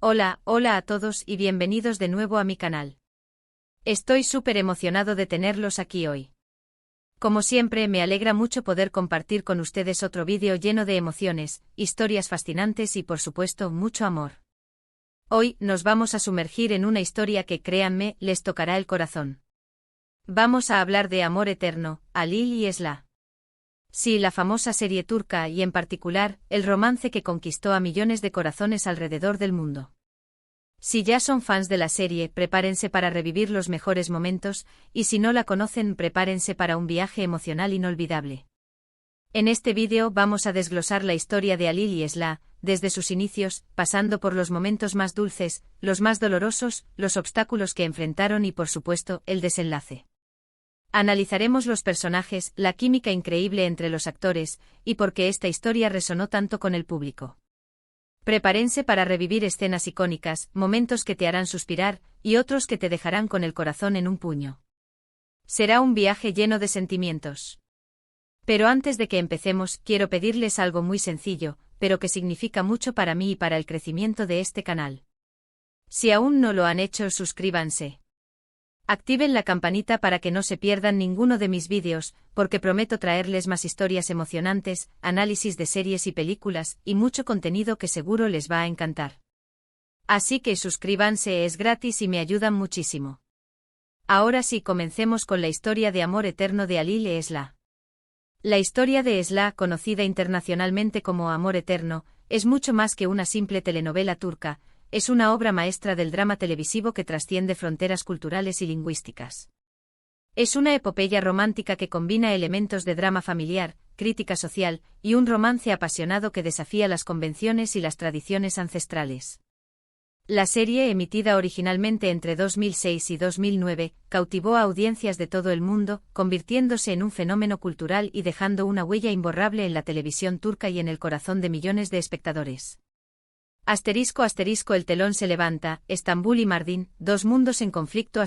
Hola a todos y bienvenidos de nuevo a mi canal. Estoy súper emocionado de tenerlos aquí hoy. Como siempre, me alegra mucho poder compartir con ustedes otro vídeo lleno de emociones, historias fascinantes y por supuesto mucho amor. Hoy nos vamos a sumergir en una historia que, créanme, les tocará el corazón. Vamos a hablar de Amor Eterno, Halil y Esla. Sí, la famosa serie turca y en particular, el romance que conquistó a millones de corazones alrededor del mundo. Si ya son fans de la serie, prepárense para revivir los mejores momentos, y si no la conocen, prepárense para un viaje emocional inolvidable. En este vídeo vamos a desglosar la historia de Halil y Esla, desde sus inicios, pasando por los momentos más dulces, los más dolorosos, los obstáculos que enfrentaron y por supuesto, el desenlace. Analizaremos los personajes, la química increíble entre los actores, y por qué esta historia resonó tanto con el público. Prepárense para revivir escenas icónicas, momentos que te harán suspirar, y otros que te dejarán con el corazón en un puño. Será un viaje lleno de sentimientos. Pero antes de que empecemos, quiero pedirles algo muy sencillo, pero que significa mucho para mí y para el crecimiento de este canal. Si aún no lo han hecho, suscríbanse. Activen la campanita para que no se pierdan ninguno de mis vídeos, porque prometo traerles más historias emocionantes, análisis de series y películas, y mucho contenido que seguro les va a encantar. Así que suscríbanse, es gratis y me ayudan muchísimo. Ahora sí, comencemos con la historia de amor eterno de Halil e Esla. La historia de Esla, conocida internacionalmente como Amor Eterno, es mucho más que una simple telenovela turca. Es una obra maestra del drama televisivo que trasciende fronteras culturales y lingüísticas. Es una epopeya romántica que combina elementos de drama familiar, crítica social, y un romance apasionado que desafía las convenciones y las tradiciones ancestrales. La serie, emitida originalmente entre 2006 y 2009, cautivó a audiencias de todo el mundo, convirtiéndose en un fenómeno cultural y dejando una huella imborrable en la televisión turca y en el corazón de millones de espectadores. El telón se levanta, Estambul y Mardin, dos mundos en conflicto.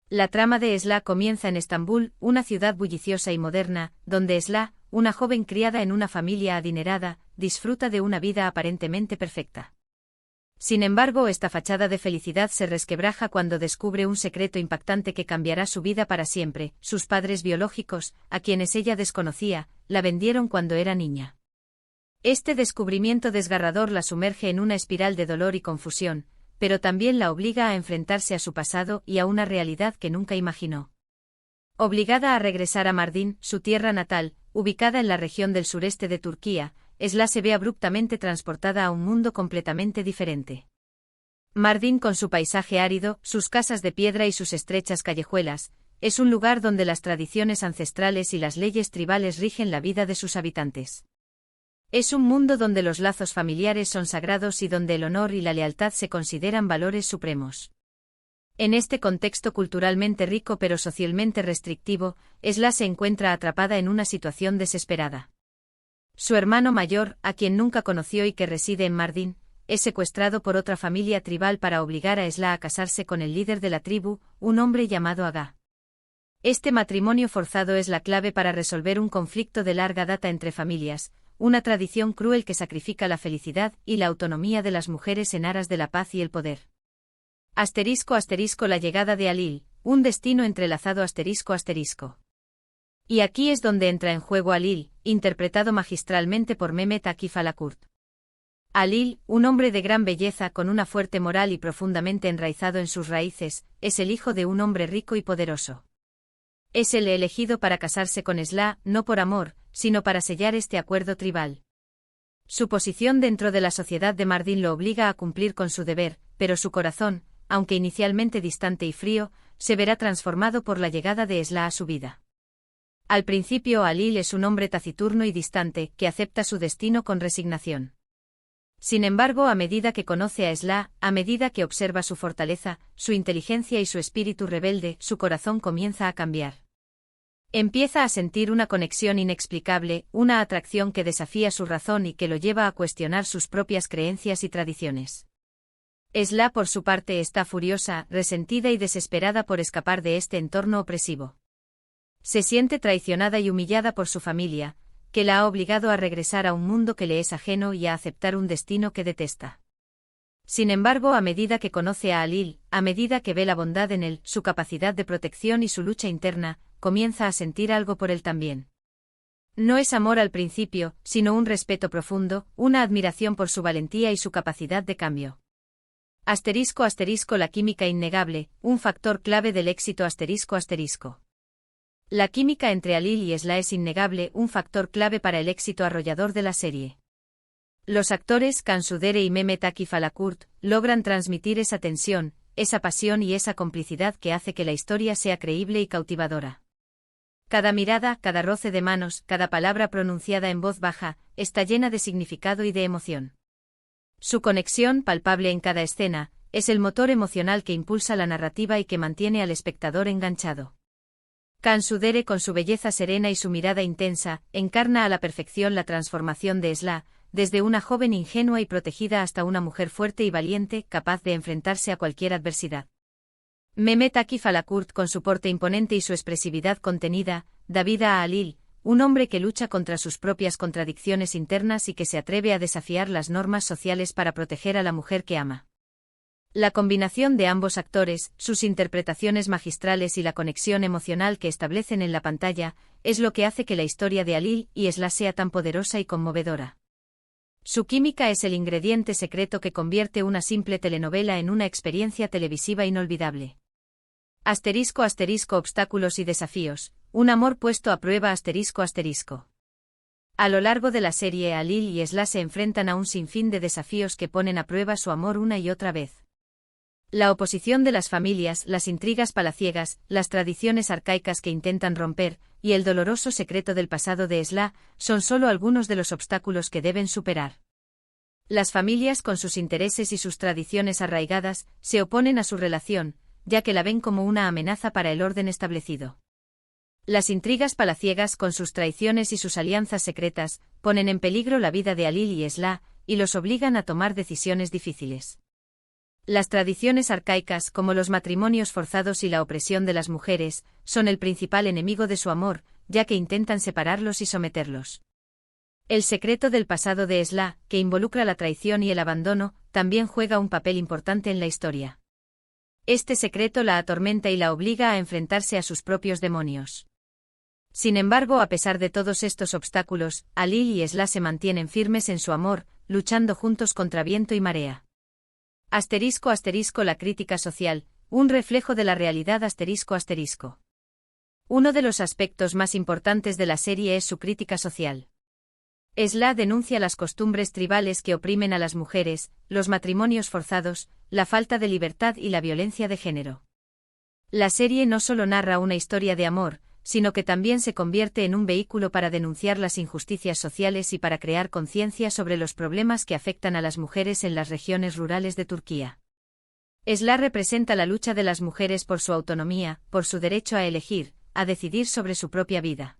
La trama de Esla comienza en Estambul, una ciudad bulliciosa y moderna, donde Esla, una joven criada en una familia adinerada, disfruta de una vida aparentemente perfecta. Sin embargo, esta fachada de felicidad se resquebraja cuando descubre un secreto impactante que cambiará su vida para siempre. Sus padres biológicos, a quienes ella desconocía, la vendieron cuando era niña. Este descubrimiento desgarrador la sumerge en una espiral de dolor y confusión, pero también la obliga a enfrentarse a su pasado y a una realidad que nunca imaginó. Obligada a regresar a Mardin, su tierra natal, ubicada en la región del sureste de Turquía, Esla se ve abruptamente transportada a un mundo completamente diferente. Mardin, con su paisaje árido, sus casas de piedra y sus estrechas callejuelas, es un lugar donde las tradiciones ancestrales y las leyes tribales rigen la vida de sus habitantes. Es un mundo donde los lazos familiares son sagrados y donde el honor y la lealtad se consideran valores supremos. En este contexto culturalmente rico pero socialmente restrictivo, Esla se encuentra atrapada en una situación desesperada. Su hermano mayor, a quien nunca conoció y que reside en Mardin, es secuestrado por otra familia tribal para obligar a Esla a casarse con el líder de la tribu, un hombre llamado Aga. Este matrimonio forzado es la clave para resolver un conflicto de larga data entre familias, una tradición cruel que sacrifica la felicidad y la autonomía de las mujeres en aras de la paz y el poder. La llegada de Halil, un destino entrelazado. Y aquí es donde entra en juego Halil, interpretado magistralmente por Mehmet Akif Alakurt. Halil, un hombre de gran belleza con una fuerte moral y profundamente enraizado en sus raíces, es el hijo de un hombre rico y poderoso. Es el elegido para casarse con Esla, no por amor, sino para sellar este acuerdo tribal. Su posición dentro de la sociedad de Mardin lo obliga a cumplir con su deber, pero su corazón, aunque inicialmente distante y frío, se verá transformado por la llegada de Esla a su vida. Al principio Halil es un hombre taciturno y distante, que acepta su destino con resignación. Sin embargo, a medida que conoce a Esla, a medida que observa su fortaleza, su inteligencia y su espíritu rebelde, su corazón comienza a cambiar. Empieza a sentir una conexión inexplicable, una atracción que desafía su razón y que lo lleva a cuestionar sus propias creencias y tradiciones. Esla, por su parte, está furiosa, resentida y desesperada por escapar de este entorno opresivo. Se siente traicionada y humillada por su familia, que la ha obligado a regresar a un mundo que le es ajeno y a aceptar un destino que detesta. Sin embargo, a medida que conoce a Alil, a medida que ve la bondad en él, su capacidad de protección y su lucha interna, comienza a sentir algo por él también. No es amor al principio, sino un respeto profundo, una admiración por su valentía y su capacidad de cambio. *** La química innegable, un factor clave del éxito ***. La química entre Alil y Esla es innegable, un factor clave para el éxito arrollador de la serie. Los actores Kansudere y Mehmet Akif Alakurt logran transmitir esa tensión, esa pasión y esa complicidad que hace que la historia sea creíble y cautivadora. Cada mirada, cada roce de manos, cada palabra pronunciada en voz baja, está llena de significado y de emoción. Su conexión, palpable en cada escena, es el motor emocional que impulsa la narrativa y que mantiene al espectador enganchado. Kansudere, con su belleza serena y su mirada intensa, encarna a la perfección la transformación de Esla, desde una joven ingenua y protegida hasta una mujer fuerte y valiente, capaz de enfrentarse a cualquier adversidad. Mehmet Akif Alakurt, con su porte imponente y su expresividad contenida, da vida a Alil, un hombre que lucha contra sus propias contradicciones internas y que se atreve a desafiar las normas sociales para proteger a la mujer que ama. La combinación de ambos actores, sus interpretaciones magistrales y la conexión emocional que establecen en la pantalla, es lo que hace que la historia de Alil y Esla sea tan poderosa y conmovedora. Su química es el ingrediente secreto que convierte una simple telenovela en una experiencia televisiva inolvidable. ***, obstáculos y desafíos, un amor puesto a prueba ***. A lo largo de la serie, Alil y Esla se enfrentan a un sinfín de desafíos que ponen a prueba su amor una y otra vez. La oposición de las familias, las intrigas palaciegas, las tradiciones arcaicas que intentan romper, y el doloroso secreto del pasado de Esla, son solo algunos de los obstáculos que deben superar. Las familias, con sus intereses y sus tradiciones arraigadas, se oponen a su relación, ya que la ven como una amenaza para el orden establecido. Las intrigas palaciegas, con sus traiciones y sus alianzas secretas, ponen en peligro la vida de Alil y Esla, y los obligan a tomar decisiones difíciles. Las tradiciones arcaicas, como los matrimonios forzados y la opresión de las mujeres, son el principal enemigo de su amor, ya que intentan separarlos y someterlos. El secreto del pasado de Esla, que involucra la traición y el abandono, también juega un papel importante en la historia. Este secreto la atormenta y la obliga a enfrentarse a sus propios demonios. Sin embargo, a pesar de todos estos obstáculos, Alil y Esla se mantienen firmes en su amor, luchando juntos contra viento y marea. ***, la crítica social, un reflejo de la realidad ***. Uno de los aspectos más importantes de la serie es su crítica social. Esla denuncia las costumbres tribales que oprimen a las mujeres, los matrimonios forzados, la falta de libertad y la violencia de género. La serie no solo narra una historia de amor, sino que también se convierte en un vehículo para denunciar las injusticias sociales y para crear conciencia sobre los problemas que afectan a las mujeres en las regiones rurales de Turquía. Esla representa la lucha de las mujeres por su autonomía, por su derecho a elegir, a decidir sobre su propia vida.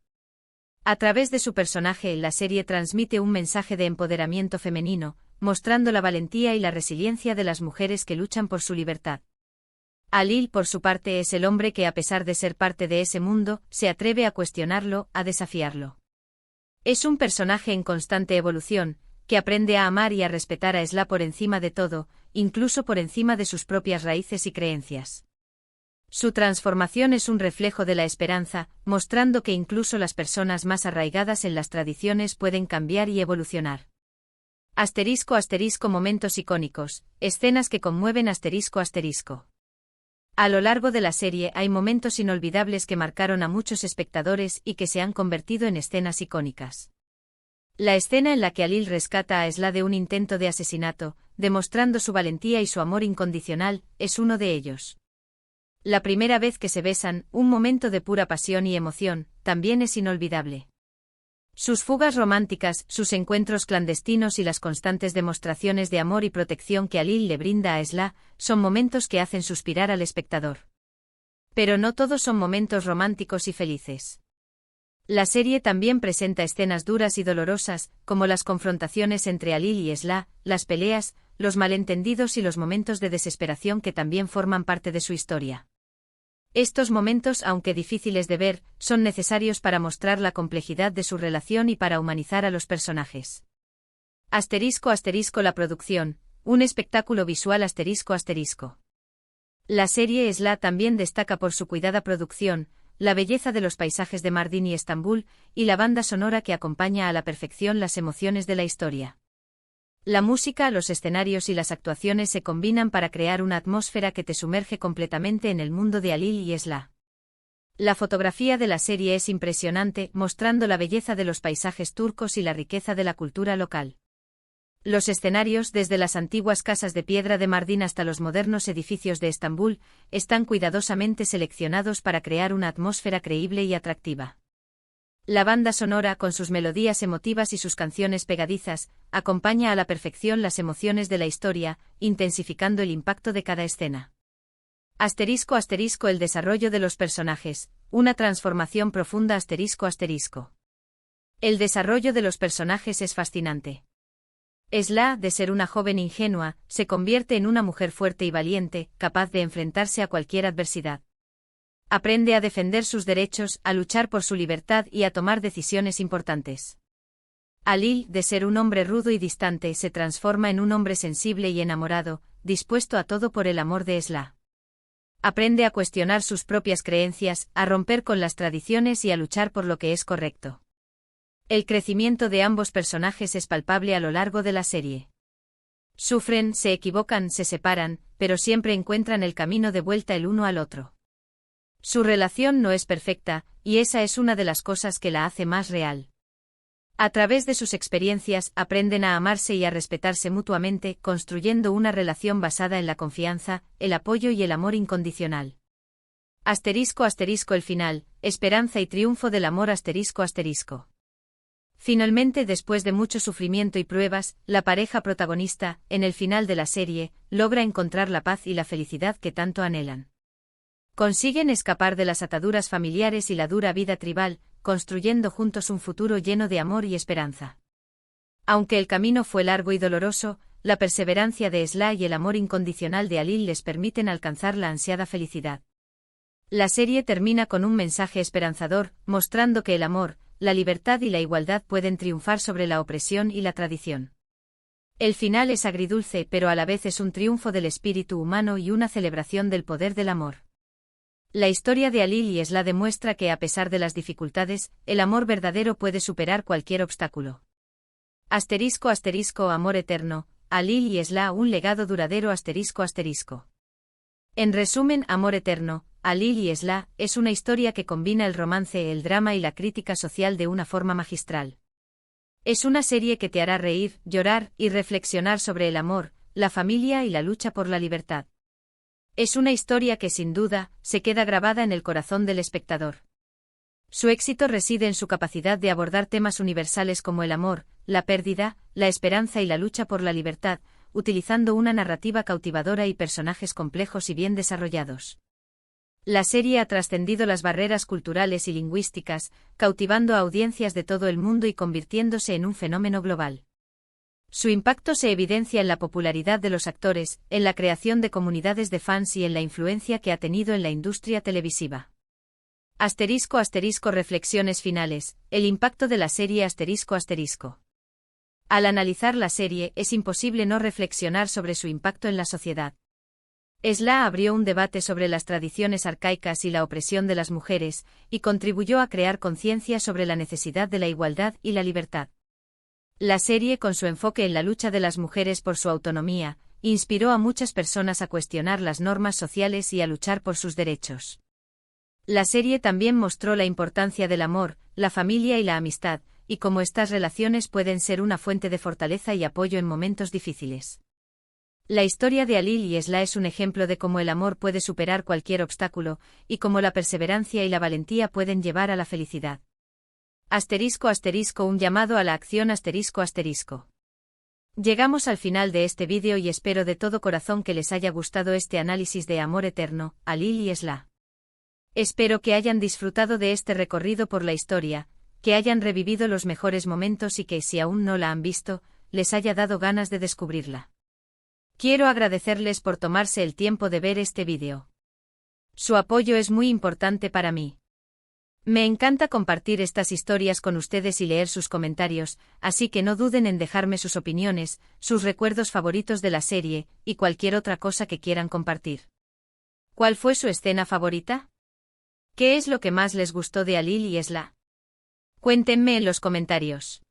A través de su personaje, la serie transmite un mensaje de empoderamiento femenino, mostrando la valentía y la resiliencia de las mujeres que luchan por su libertad. Alil, por su parte, es el hombre que, a pesar de ser parte de ese mundo, se atreve a cuestionarlo, a desafiarlo. Es un personaje en constante evolución, que aprende a amar y a respetar a Esla por encima de todo, incluso por encima de sus propias raíces y creencias. Su transformación es un reflejo de la esperanza, mostrando que incluso las personas más arraigadas en las tradiciones pueden cambiar y evolucionar. ***, momentos icónicos, escenas que conmueven ***. A lo largo de la serie hay momentos inolvidables que marcaron a muchos espectadores y que se han convertido en escenas icónicas. La escena en la que Alil rescata a Esla de un intento de asesinato, demostrando su valentía y su amor incondicional, es uno de ellos. La primera vez que se besan, un momento de pura pasión y emoción, también es inolvidable. Sus fugas románticas, sus encuentros clandestinos y las constantes demostraciones de amor y protección que Alil le brinda a Esla, son momentos que hacen suspirar al espectador. Pero no todos son momentos románticos y felices. La serie también presenta escenas duras y dolorosas, como las confrontaciones entre Alil y Esla, las peleas, los malentendidos y los momentos de desesperación que también forman parte de su historia. Estos momentos, aunque difíciles de ver, son necesarios para mostrar la complejidad de su relación y para humanizar a los personajes. ***, la producción, un espectáculo visual *****. La serie Esla también destaca por su cuidada producción, la belleza de los paisajes de Mardin y Estambul, y la banda sonora que acompaña a la perfección las emociones de la historia. La música, los escenarios y las actuaciones se combinan para crear una atmósfera que te sumerge completamente en el mundo de Halil y Esla. La fotografía de la serie es impresionante, mostrando la belleza de los paisajes turcos y la riqueza de la cultura local. Los escenarios, desde las antiguas casas de piedra de Mardin hasta los modernos edificios de Estambul, están cuidadosamente seleccionados para crear una atmósfera creíble y atractiva. La banda sonora, con sus melodías emotivas y sus canciones pegadizas, acompaña a la perfección las emociones de la historia, intensificando el impacto de cada escena. ***** El desarrollo de los personajes, una transformación profunda. ****. El desarrollo de los personajes es fascinante. Esla, de ser una joven ingenua, se convierte en una mujer fuerte y valiente, capaz de enfrentarse a cualquier adversidad. Aprende a defender sus derechos, a luchar por su libertad y a tomar decisiones importantes. Halil, de ser un hombre rudo y distante, se transforma en un hombre sensible y enamorado, dispuesto a todo por el amor de Esla. Aprende a cuestionar sus propias creencias, a romper con las tradiciones y a luchar por lo que es correcto. El crecimiento de ambos personajes es palpable a lo largo de la serie. Sufren, se equivocan, se separan, pero siempre encuentran el camino de vuelta el uno al otro. Su relación no es perfecta, y esa es una de las cosas que la hace más real. A través de sus experiencias aprenden a amarse y a respetarse mutuamente, construyendo una relación basada en la confianza, el apoyo y el amor incondicional. ****. El final, esperanza y triunfo del amor. ****. Finalmente, después de mucho sufrimiento y pruebas, la pareja protagonista, en el final de la serie, logra encontrar la paz y la felicidad que tanto anhelan. Consiguen escapar de las ataduras familiares y la dura vida tribal, construyendo juntos un futuro lleno de amor y esperanza. Aunque el camino fue largo y doloroso, la perseverancia de Esla y el amor incondicional de Halil les permiten alcanzar la ansiada felicidad. La serie termina con un mensaje esperanzador, mostrando que el amor, la libertad y la igualdad pueden triunfar sobre la opresión y la tradición. El final es agridulce, pero a la vez es un triunfo del espíritu humano y una celebración del poder del amor. La historia de Halil y Esla demuestra que, a pesar de las dificultades, el amor verdadero puede superar cualquier obstáculo. ****, amor eterno, Halil y Esla, un legado duradero. ****. En resumen, Amor eterno, Halil y Esla, es una historia que combina el romance, el drama y la crítica social de una forma magistral. Es una serie que te hará reír, llorar y reflexionar sobre el amor, la familia y la lucha por la libertad. Es una historia que, sin duda, se queda grabada en el corazón del espectador. Su éxito reside en su capacidad de abordar temas universales como el amor, la pérdida, la esperanza y la lucha por la libertad, utilizando una narrativa cautivadora y personajes complejos y bien desarrollados. La serie ha trascendido las barreras culturales y lingüísticas, cautivando a audiencias de todo el mundo y convirtiéndose en un fenómeno global. Su impacto se evidencia en la popularidad de los actores, en la creación de comunidades de fans y en la influencia que ha tenido en la industria televisiva. ****. Reflexiones finales. El impacto de la serie ****. Al analizar la serie, es imposible no reflexionar sobre su impacto en la sociedad. Esla abrió un debate sobre las tradiciones arcaicas y la opresión de las mujeres, y contribuyó a crear conciencia sobre la necesidad de la igualdad y la libertad. La serie, con su enfoque en la lucha de las mujeres por su autonomía, inspiró a muchas personas a cuestionar las normas sociales y a luchar por sus derechos. La serie también mostró la importancia del amor, la familia y la amistad, y cómo estas relaciones pueden ser una fuente de fortaleza y apoyo en momentos difíciles. La historia de Halil y Esla es un ejemplo de cómo el amor puede superar cualquier obstáculo, y cómo la perseverancia y la valentía pueden llevar a la felicidad. Un llamado a la acción. Llegamos al final de este vídeo y espero de todo corazón que les haya gustado este análisis de Amor eterno, Halil y Esla. Espero que hayan disfrutado de este recorrido por la historia, que hayan revivido los mejores momentos y que, si aún no la han visto, les haya dado ganas de descubrirla. Quiero agradecerles por tomarse el tiempo de ver este vídeo. Su apoyo es muy importante para mí. Me encanta compartir estas historias con ustedes y leer sus comentarios, así que no duden en dejarme sus opiniones, sus recuerdos favoritos de la serie, y cualquier otra cosa que quieran compartir. ¿Cuál fue su escena favorita? ¿Qué es lo que más les gustó de Alil y Esla? Cuéntenme en los comentarios.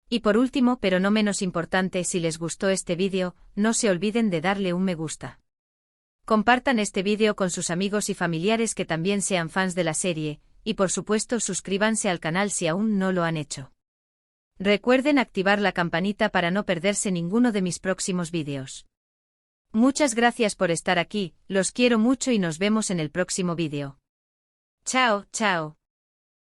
Y por último, pero no menos importante, si les gustó este vídeo, no se olviden de darle un me gusta. Compartan este vídeo con sus amigos y familiares que también sean fans de la serie, y por supuesto suscríbanse al canal si aún no lo han hecho. Recuerden activar la campanita para no perderse ninguno de mis próximos vídeos. Muchas gracias por estar aquí, los quiero mucho y nos vemos en el próximo vídeo. Chao, chao.